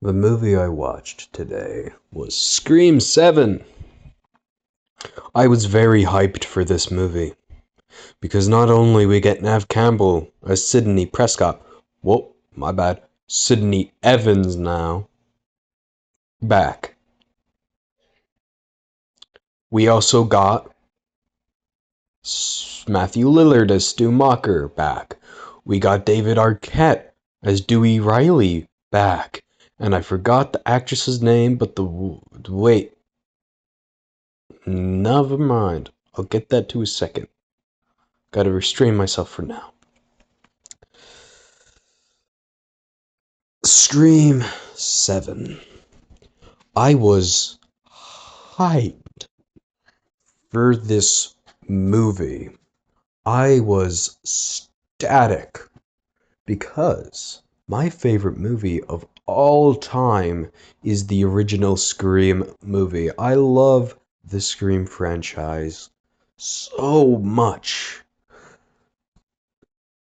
The movie I watched today was Scream 7. I was very hyped for this movie because not only we get Nav Campbell as Sidney Prescott, whoa, my bad, Sidney Evans now back. We also got Matthew Lillard as Stu Macher back. We got David Arquette as Dewey Riley back. And I forgot the actress's name, but wait, never mind. I'll get that to a second. Gotta restrain myself for now. Scream 7. I was hyped for this movie. I was ecstatic because my favorite movie of all time is the original Scream movie. I love the Scream franchise so much.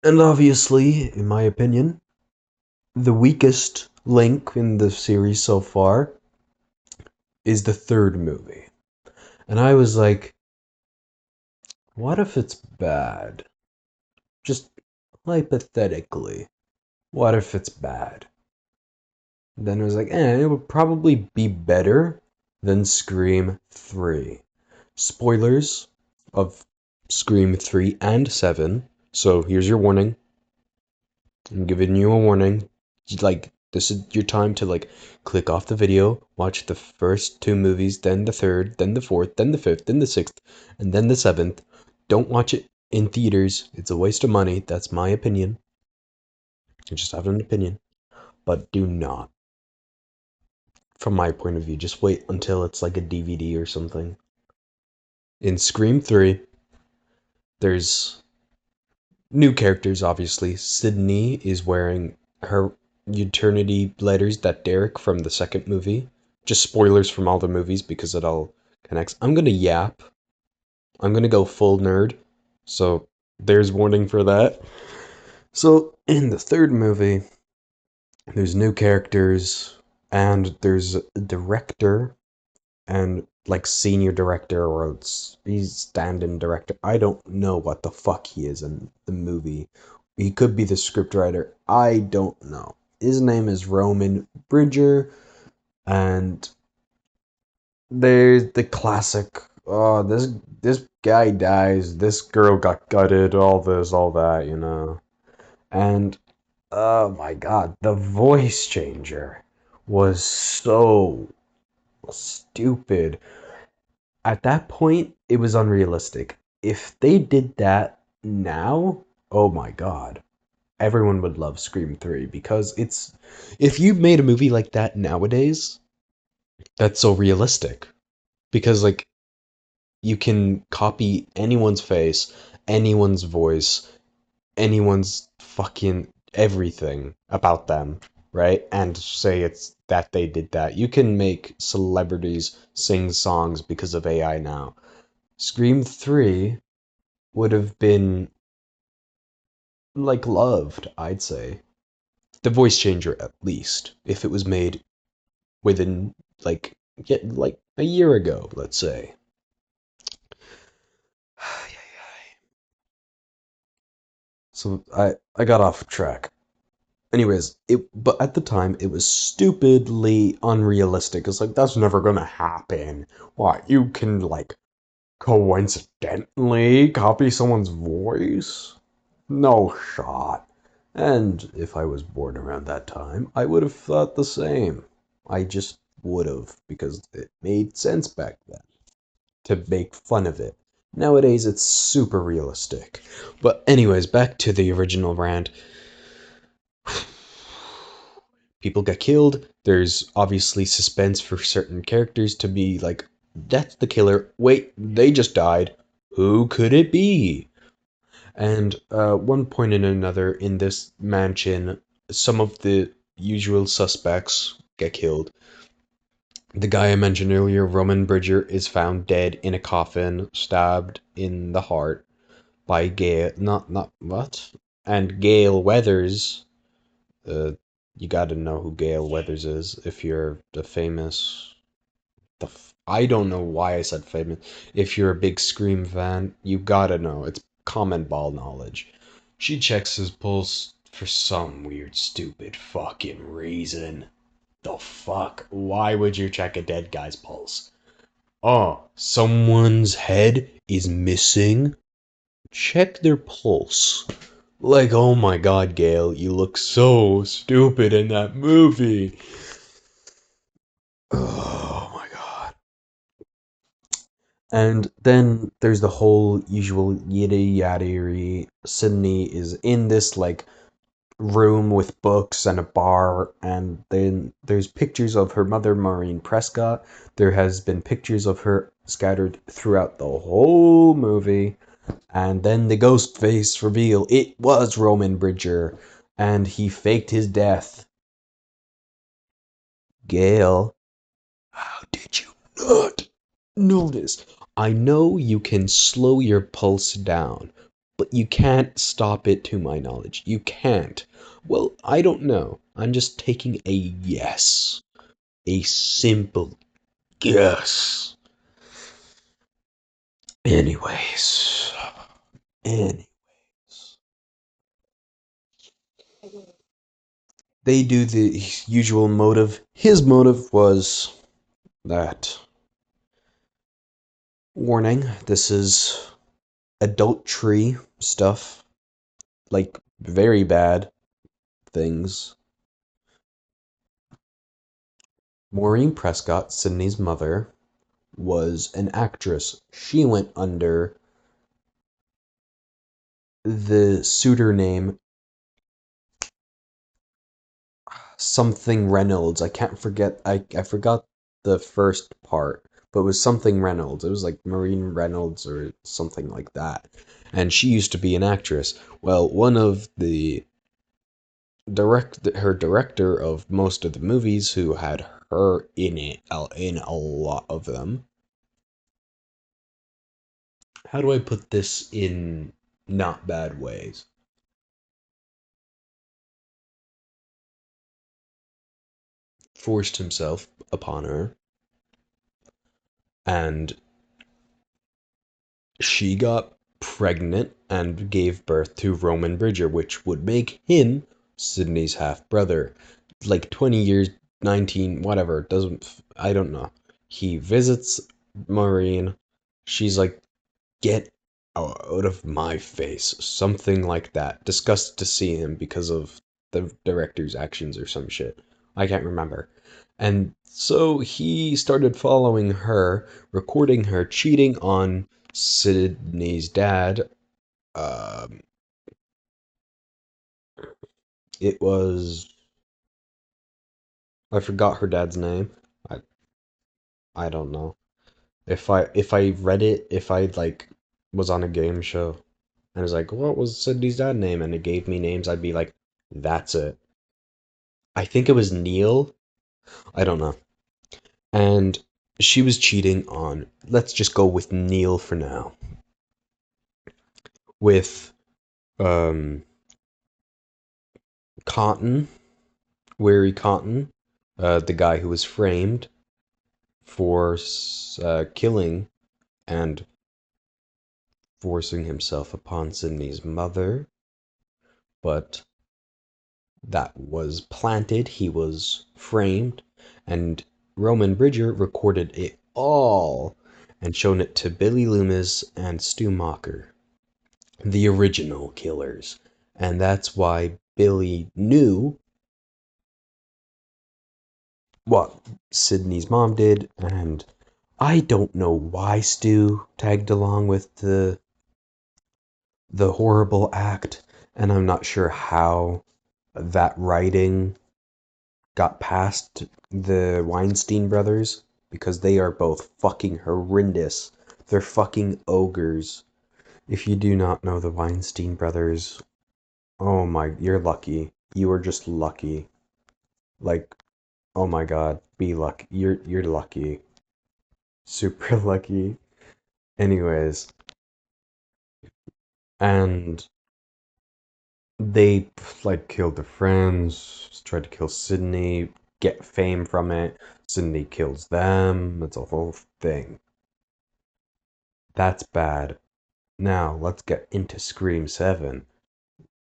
And obviously, in my opinion, the weakest link in the series so far is the third movie. And I was like, what if it's bad? Just hypothetically, what if it's bad? Then I was like, it would probably be better than Scream 3. Spoilers of Scream 3 and 7. So here's your warning. I'm giving you a warning. Like, this is your time to, like, click off the video, watch the first two movies, then the third, then the fourth, then the fifth, then the sixth, and then the seventh. Don't watch it in theaters. It's a waste of money. That's my opinion. I just have an opinion. But do not. From my point of view, just wait until it's like a DVD or something. In Scream 3, there's new characters, obviously. Sydney is wearing her eternity letters that Derek from the second movie. Just spoilers from all the movies because it all connects. I'm gonna yap. I'm gonna go full nerd. So there's warning for that. So in the third movie, there's new characters and there's a director and like senior director or he's stand-in director. I don't know what the fuck he is in the movie. He could be the scriptwriter. I don't know. His name is Roman Bridger, and there's the classic. Oh, this guy dies. This girl got gutted. All this, all that, you know. And oh my god, the voice changer was so stupid. At that point, it was unrealistic. If they did that now, oh my god, everyone would love Scream 3 because it's if you made a movie like that nowadays, that's so realistic. Because like you can copy anyone's face, anyone's voice, anyone's fucking everything about them, right? And say it's that they did that. You can make celebrities sing songs because of AI now. Scream 3 would have been like loved, I'd say. The voice changer at least, if it was made within like a year ago, let's say. So I got off track. Anyways, but at the time it was stupidly unrealistic. It's like that's never gonna happen. What, you can like coincidentally copy someone's voice? No shot. And if I was born around that time, I would have thought the same. I just would have, because it made sense back then to make fun of it. Nowadays, it's super realistic. But, anyways, back to the original rant. People get killed. There's obviously suspense for certain characters to be like, that's the killer. Wait, they just died. Who could it be? And one point and another in this mansion, some of the usual suspects get killed. The guy I mentioned earlier, Roman Bridger, is found dead in a coffin, stabbed in the heart. by Gail, not what? And Gail Weathers. Uh, you got to know who Gail Weathers is if you're the famous. I don't know why I said famous. If you're a big Scream fan, you gotta know. It's common ball knowledge. She checks his pulse for some weird, stupid fucking reason. The fuck? Why would you check a dead guy's pulse? Oh, someone's head is missing? Check their pulse. Like, oh my god, Gail, you look so stupid in that movie. Oh my god. And then there's the whole usual yiddy yaddy. Sydney is in this like room with books and a bar, and then there's pictures of her mother, Maureen Prescott. There has been pictures of her scattered throughout the whole movie. And then the ghost face reveal. It was Roman Bridger, and he faked his death. Gail, how did you not notice? I know you can slow your pulse down, but you can't stop it to my knowledge. You can't. Well, I don't know. I'm just taking a guess. A simple guess. Anyways. Anyways. They do the usual motive. His motive was that warning, this is adultery stuff, like very bad things. Maureen Prescott, Sydney's mother, was an actress. She went under the suitor name something Reynolds. I can't forget. I forgot the first part, but it was something Reynolds. It was like Maureen Reynolds or something like that. And she used to be an actress. Well, one of the her director of most of the movies who had her in it in a lot of them. How do I put this in not bad ways? Forced himself upon her, and she got pregnant and gave birth to Roman Bridger, which would make him Sydney's half brother. Like 20 years, 19, whatever, doesn't, I don't know. He visits Maureen. She's like, get out of my face. Something like that. Disgusted to see him because of the director's actions or some shit. I can't remember. And so he started following her, recording her cheating on Sydney's dad. Um, it was I forgot her dad's name. I I don't know. If I read it, if I like was on a game show and was like, what was Sydney's dad name? And it gave me names, I'd be like, that's it. I think it was Neil. I don't know. And she was cheating on, let's just go with Neil for now. With um Cotton, Weary Cotton, the guy who was framed for killing and forcing himself upon Sydney's mother, but that was planted. He was framed, and Roman Bridger recorded it all and shown it to Billy Loomis and Stu Macher, the original killers. And that's why Billy knew what Sydney's mom did, and I don't know why Stu tagged along with the horrible act, and I'm not sure how that writing got past the Weinstein brothers because they are both fucking horrendous. They're fucking ogres. If you do not know the Weinstein brothers, oh my, you're lucky. You are just lucky. Like, oh my god, be lucky. You're lucky. Super lucky. Anyways, And they like killed their friends, tried to kill Sydney, get fame from it. Sydney kills them. It's a whole thing. That's bad. Now let's get into Scream 7.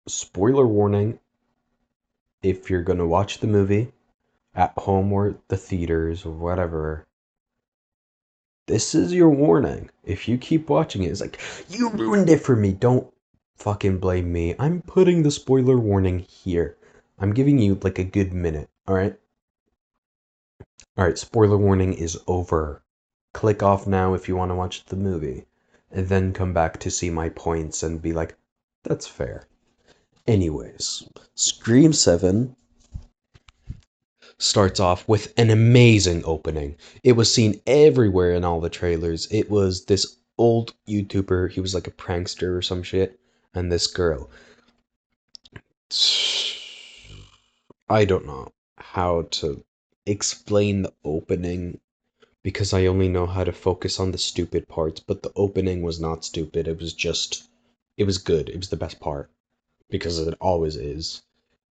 Spoiler warning, if you're gonna watch the movie at home or at the theaters or whatever, this is your warning. If you keep watching it, it's like, you ruined it for me. Don't fucking blame me. I'm putting the spoiler warning here. I'm giving you like a good minute, alright? Alright, spoiler warning is over. Click off now if you want to watch the movie. And then come back to see my points and be like, that's fair. Anyways, Scream 7 starts off with an amazing opening. It was seen everywhere in all the trailers. It was this old YouTuber, he was like a prankster or some shit, and this girl. I don't know how to explain the opening because I only know how to focus on the stupid parts, but the opening was not stupid. It was just, it was good. It was the best part because it always is.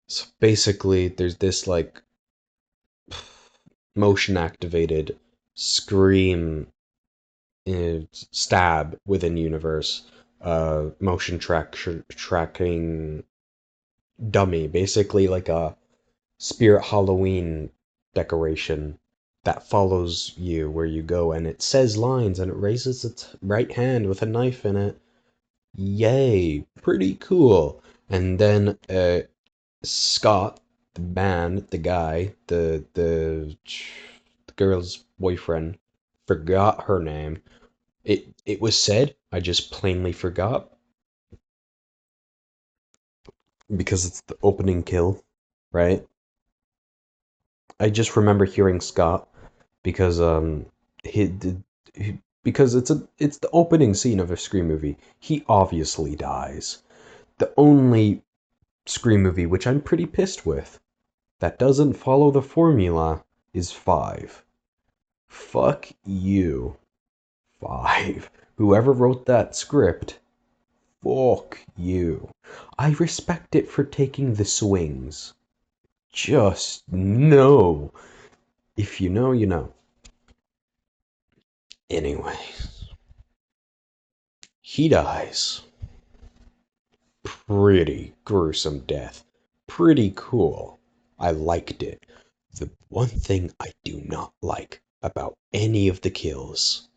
So basically, there's this like motion activated scream stab within universe motion tracking dummy, basically like a spirit Halloween decoration that follows you where you go, and it says lines and it raises its right hand with a knife in it. Yay, pretty cool. And then Scott, the man, the guy, the girl's boyfriend, forgot her name. It was said, I just plainly forgot because it's the opening kill, right? I just remember hearing Scott because he did because it's the opening scene of a Scream movie. He obviously dies. The only Scream movie which I'm pretty pissed with that doesn't follow the formula is 5. Fuck you, 5. Whoever wrote that script, fuck you. I respect it for taking the swings. Just no. If you know, you know. Anyway, he dies. Pretty gruesome death. Pretty cool. I liked it. The one thing I do not like about any of the kills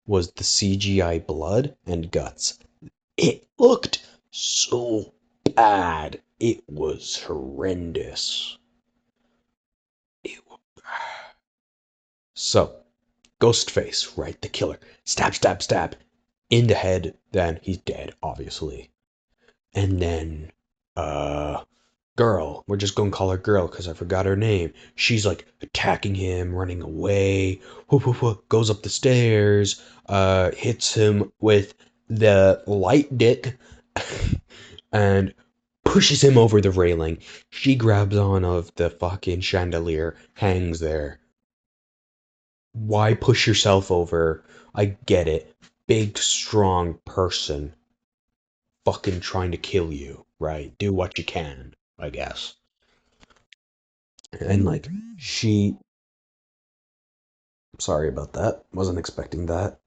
was the CGI blood and guts. It looked so bad. It was horrendous. It was... So, Ghostface, right? The killer. Stab, stab, stab. In the head. Then he's dead, obviously. And then, girl. We're just gonna call her girl because I forgot her name. She's like attacking him, running away. Whoop, whoop, whoop, goes up the stairs. Hits him with the light dick, and pushes him over the railing. She grabs on of the fucking chandelier, hangs there. Why push yourself over? I get it. Big, strong person fucking trying to kill you, right? Do what you can, I guess. And like, she. Sorry about that. Wasn't expecting that.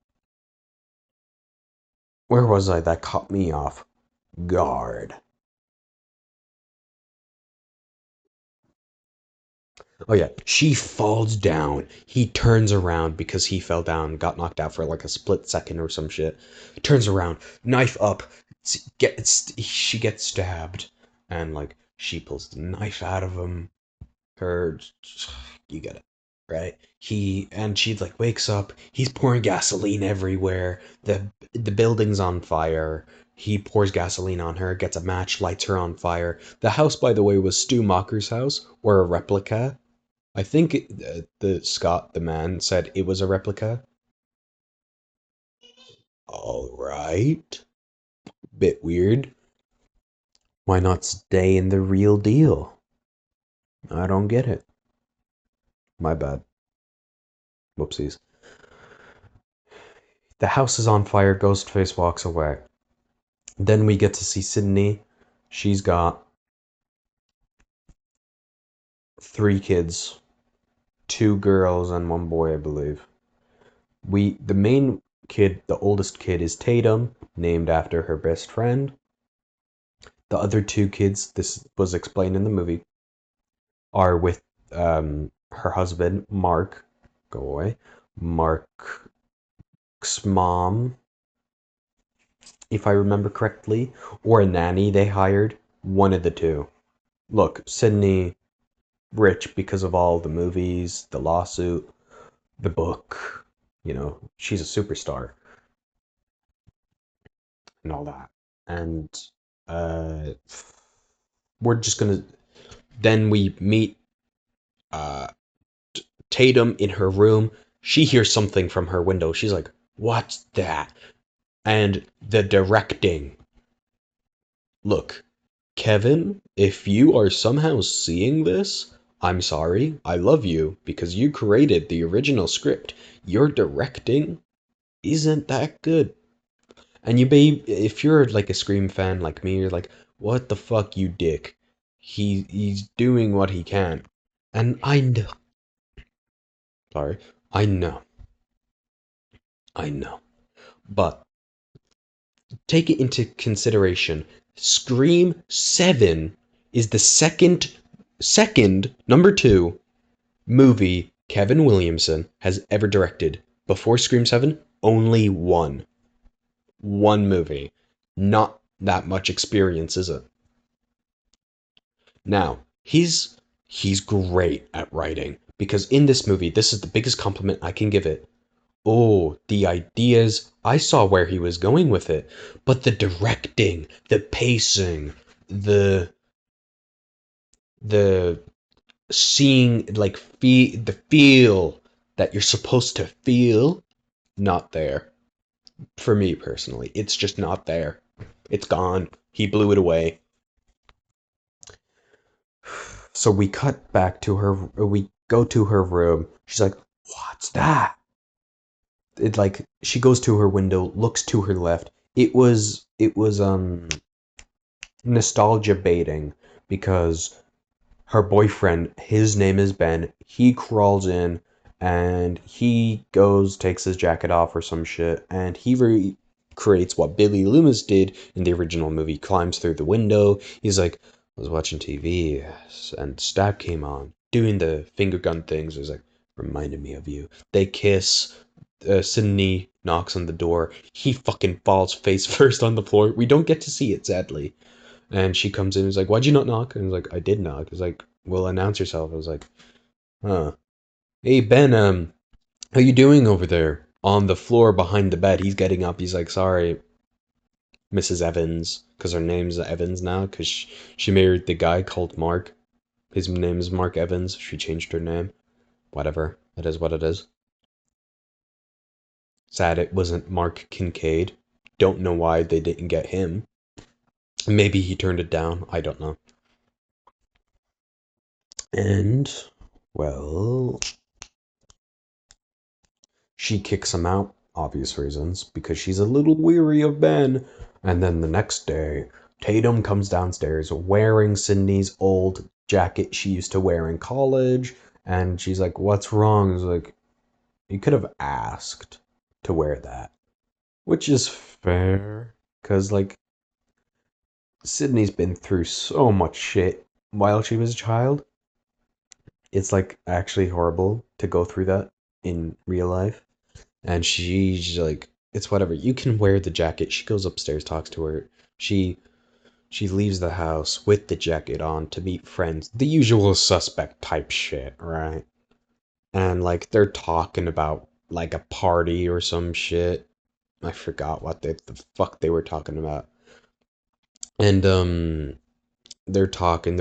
Where was I? That caught me off guard. Oh yeah, she falls down. He turns around because he fell down, got knocked out for like a split second or some shit. Turns around, knife up, she gets stabbed, and like she pulls the knife out of him. Her, you get it, right? She like wakes up. He's pouring gasoline everywhere. The building's on fire. He pours gasoline on her, gets a match, lights her on fire. The house, by the way, was Stu Macher's house, or a replica. I think the Scott, the man, said it was a replica. All right. Bit weird. Why not stay in the real deal? I don't get it. My bad. Whoopsies. The house is on fire. Ghostface walks away. Then we get to see Sydney. She's got three kids, two girls and one boy, I believe. The main kid, the oldest kid, is Tatum, named after her best friend. The other two kids, this was explained in the movie, are with her husband, Mark. Go away. Mark's mom, if I remember correctly, or a nanny they hired. One of the two. Look, Sydney, rich because of all the movies, the lawsuit, the book. She's a superstar and all that. And uh, we're just gonna. Then we meet uh, Tatum in her room. She hears something from her window. She's like, "What's that?" And the directing. Look, Kevin, if you are somehow seeing this, I'm sorry. I love you because you created the original script. Your directing isn't that good. And if you're like a Scream fan like me, you're like, what the fuck, you dick? He's doing what he can. And I know, sorry, I know, I know. But take it into consideration. Scream 7 is the second, number 2 movie Kevin Williamson has ever directed. Before Scream 7, only one. One movie. Not that much experience, is it? Now, he's great at writing because in this movie, this is the biggest compliment I can give it. Oh, the ideas, I saw where he was going with it, but the directing, the pacing, the the seeing like the feel that you're supposed to feel, not there. For me personally, it's just not there. It's gone. He blew it away. So we cut back to her. We go to her room. She's like, "What's that?" It like she goes to her window, looks to her left. It was nostalgia baiting because her boyfriend, his name is Ben. He crawls in and he goes, takes his jacket off or some shit, and he recreates what Billy Loomis did in the original movie. Climbs through the window. He's like, I was watching TV and Stab came on, doing the finger gun things. He's like, reminded me of you. They kiss. Sydney knocks on the door. He fucking falls face first on the floor. We don't get to see it, sadly. And she comes in and is like, why'd you not knock? And he's like, I did knock. He's like, well, announce yourself. I was like, huh. Hey, Ben, how you doing over there? On the floor behind the bed. He's getting up. He's like, sorry, Mrs. Evans. Because her name's Evans now. Because she married the guy called Mark. His name is Mark Evans. She changed her name. Whatever. It is what it is. Sad it wasn't Mark Kincaid. Don't know why they didn't get him. Maybe he turned it down. I don't know. And, well, she kicks him out, obvious reasons, because she's a little weary of Ben. And then the next day, Tatum comes downstairs wearing Sydney's old jacket she used to wear in college. And she's like, what's wrong? He's like, you could have asked to wear that. Which is fair. Because, like, Sydney's been through so much shit while she was a child. It's, like, actually horrible to go through that in real life. And she's like, it's whatever, you can wear the jacket. She goes upstairs, talks to her. She leaves the house with the jacket on to meet friends, the usual suspect type shit, right? And like they're talking about like a party or some shit. I forgot what the fuck they were talking about. And they're talking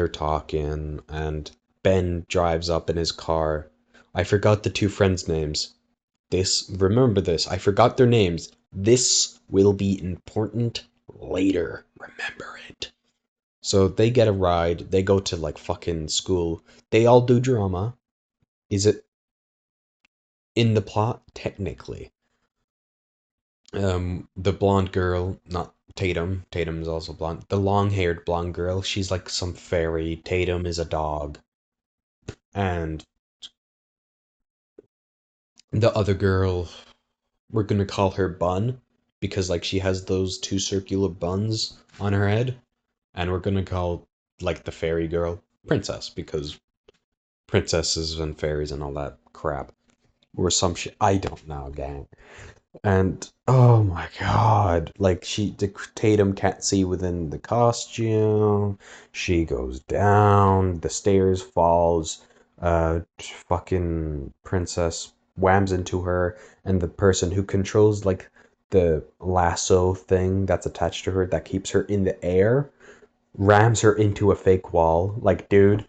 and Ben drives up in his car. I forgot the two friends' names. Remember this. I forgot their names. This will be important later. Remember it. So they get a ride. They go to like fucking school. They all do drama. Is it in the plot? Technically. The blonde girl, not Tatum's also blonde. The long-haired blonde girl, she's like some fairy. Tatum is a dog. And the other girl, we're gonna call her Bun because like she has those two circular buns on her head, and we're gonna call like the fairy girl Princess because princesses and fairies and all that crap. Or some shit. I don't know, gang. And oh my god, like Tatum can't see within the costume. She goes down the stairs, falls. Fucking princess whams into her, and the person who controls like the lasso thing that's attached to her that keeps her in the air rams her into a fake wall. Like, dude,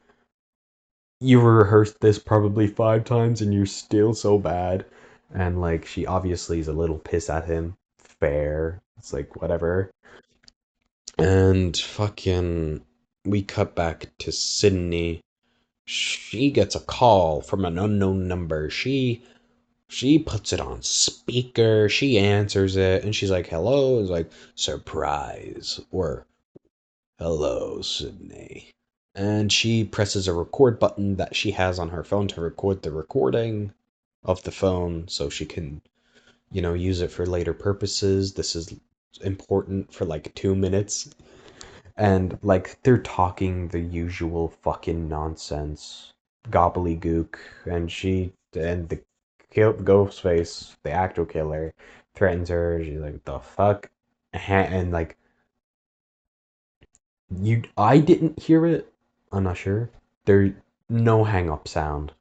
you rehearsed this probably 5 times and you're still so bad. And like she obviously is a little pissed at him. Fair. It's like whatever. And fucking we cut back to Sydney. She gets a call from an unknown number. She puts it on speaker. She answers it and she's like, "Hello." It's like, "Surprise." Or "Hello, Sydney." And she presses a record button that she has on her phone to record the recording of the phone so she can, use it for later purposes. This is important for like 2 minutes. And like they're talking the usual fucking nonsense, gobbledygook. And the Ghostface, the actual killer, threatens her. She's like, "The fuck?" And like, I didn't hear it. I'm not sure. There no hang up sound.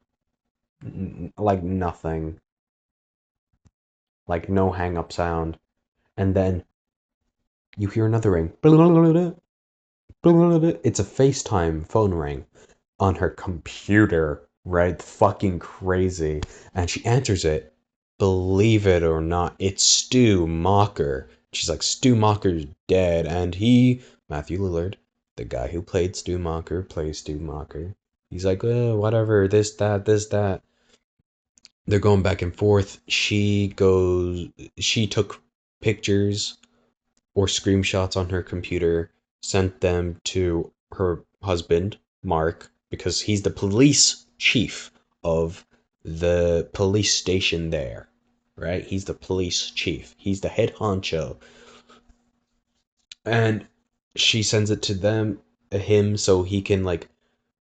Like nothing. Like no hang up sound. And then you hear another ring. It's a FaceTime phone ring on her computer, right? Fucking crazy. And she answers it. Believe it or not, it's Stu Macher. She's like, "Stu Macher's dead." And Matthew Lillard, the guy who played Stu Macher, plays Stu Macher. He's like, whatever, this, that, this, that. They're going back and forth. She took pictures or screenshots on her computer, sent them to her husband, Mark, because he's the police chief of the police station there, right? He's the police chief. He's the head honcho. And she sends it to him, so he can like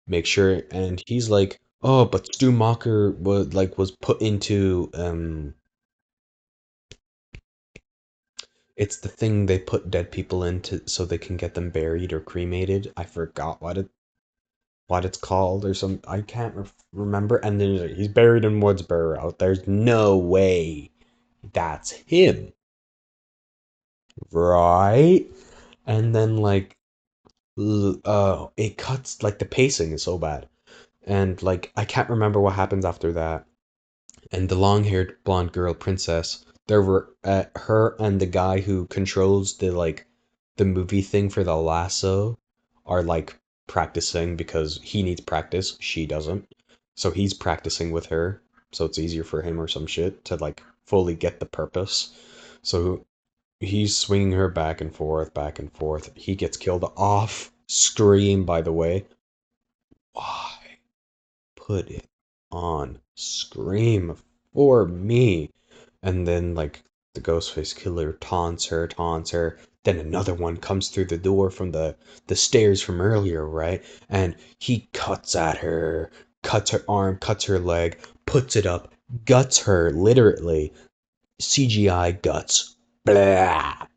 make sure. And he's like, "Oh, but Stu Macher was put into it's the thing they put dead people into so they can get them buried or cremated. I forgot what it's called or some. I can't remember. And then he's buried in Woodsboro. There's no way that's him, right? And then like, it cuts like the pacing is so bad, and like I can't remember what happens after that. And the long-haired blonde girl princess, there were her and the guy who controls the movie thing for the lasso are like practicing because he needs practice, she doesn't. So he's practicing with her, so it's easier for him or some shit to like fully get the purpose. So he's swinging her back and forth, back and forth. He gets killed off screen, by the way. Why put it on Scream for me? And then like the Ghostface killer taunts her. Then another one comes through the door from the stairs from earlier, right? And he cuts at her, cuts her arm, cuts her leg, puts it up, guts her literally. CGI guts. Blah.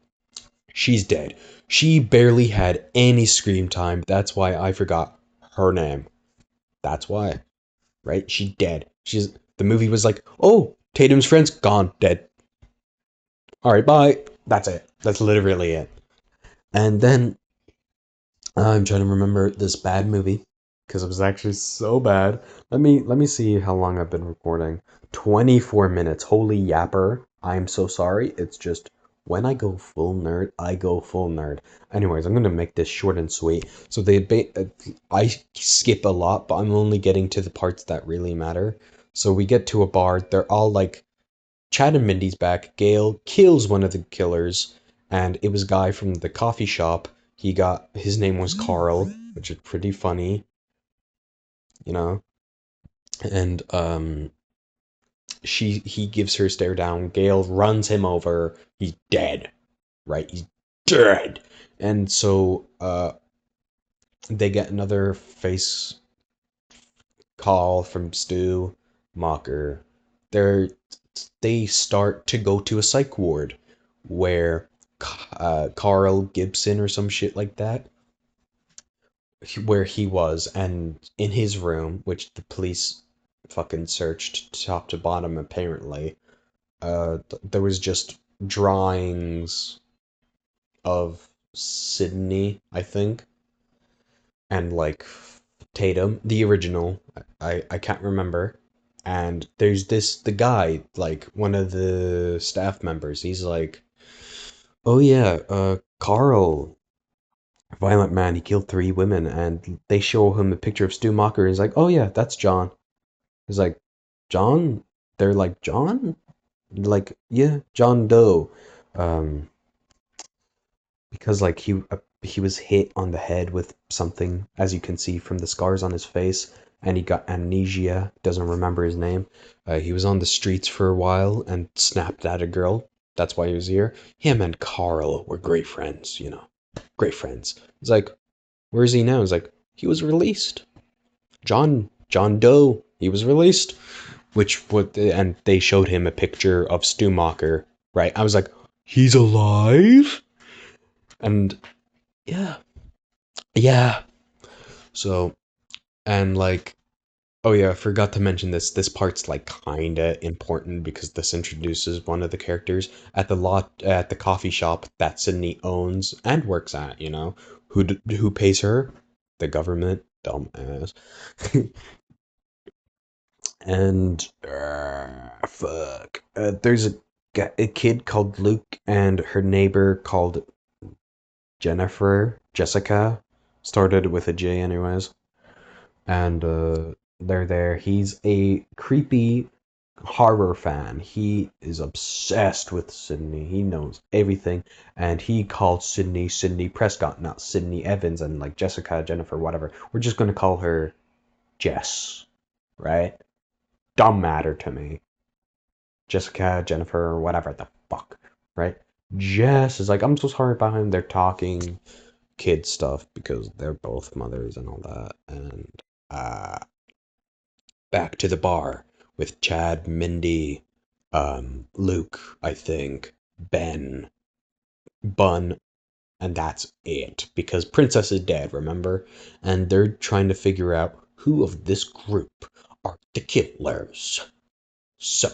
She's dead. She barely had any scream time. That's why I forgot her name. That's why, right? She dead. The movie was like, "Oh, Tatum's friend's gone, dead. All right, bye." That's it. That's literally it. And then I'm trying to remember this bad movie because it was actually so bad. Let me see how long I've been recording. 24 minutes. Holy yapper. I'm so sorry. It's just when I go full nerd, I go full nerd. Anyways, I'm gonna make this short and sweet. So I skip a lot, but I'm only getting to the parts that really matter. So we get to a bar. They're all like, Chad and Mindy's back. Gail kills one of the killers, and it was a guy from the coffee shop. His name was Carl, which is pretty funny, you know. And he gives her a stare down. Gale runs him over. He's dead, right? He's dead. And so they get another face call from Stu Mocker. They're they start to go to a psych ward where Carl Gibson or some shit like that, where he was, and in his room, which the police fucking searched top to bottom apparently, there was just drawings of Sydney, I think, and like Tatum, the original. I can't remember. And there's the guy, like one of the staff members. He's like, "Oh yeah, Carl, violent man. He killed 3 women." And they show him a picture of Stu Macher. He's like, "Oh yeah, that's John." He's like, "John?" They're like, "John?" Like, "Yeah, John Doe." Um, because like he was hit on the head with something, as you can see from the scars on his face, and he got amnesia, doesn't remember his name. He was on the streets for a while and snapped at a girl. That's why he was here. Him and Carl were great friends, great friends. It's like, where is he now? It's like, he was released. John Doe, he was released. Which would, and they showed him a picture of Stu Macher, right? I was like, he's alive. And yeah, yeah. So, and like, oh yeah, I forgot to mention this. This part's like kinda important because this introduces one of the characters at the coffee shop that Sydney owns and works at. Who pays her? The government, dumbass. And fuck, there's a kid called Luke and her neighbor called Jessica. Started with a J, anyways. And they're there. He's a creepy horror fan. He is obsessed with Sydney. He knows everything, and he called Sydney Prescott, not Sydney Evans, and like Jessica, Jennifer, whatever. We're just gonna call her Jess, right? Don't matter to me. Jessica, Jennifer, whatever the fuck, right? Jess is like, I'm so sorry about him. They're talking kid stuff because they're both mothers and all that, and uh back to the bar with Chad, Mindy, Luke, I think, Ben, Bun, and that's it. Because Princess is dead, remember? And they're trying to figure out who of this group are the killers. So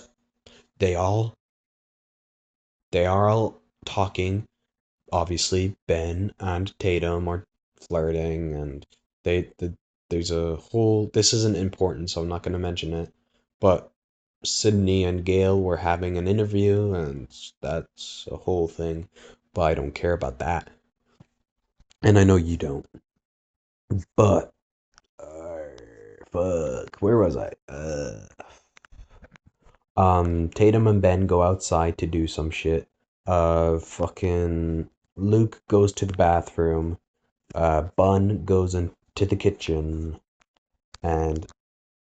they all they are all talking. Obviously, Ben and Tatum are flirting, and there's a whole. This isn't important, so I'm not going to mention it. But Sydney and Gail were having an interview, and that's a whole thing. But I don't care about that, and I know you don't. But fuck, where was I? Tatum and Ben go outside to do some shit. Fucking Luke goes to the bathroom. Bun goes into the kitchen, and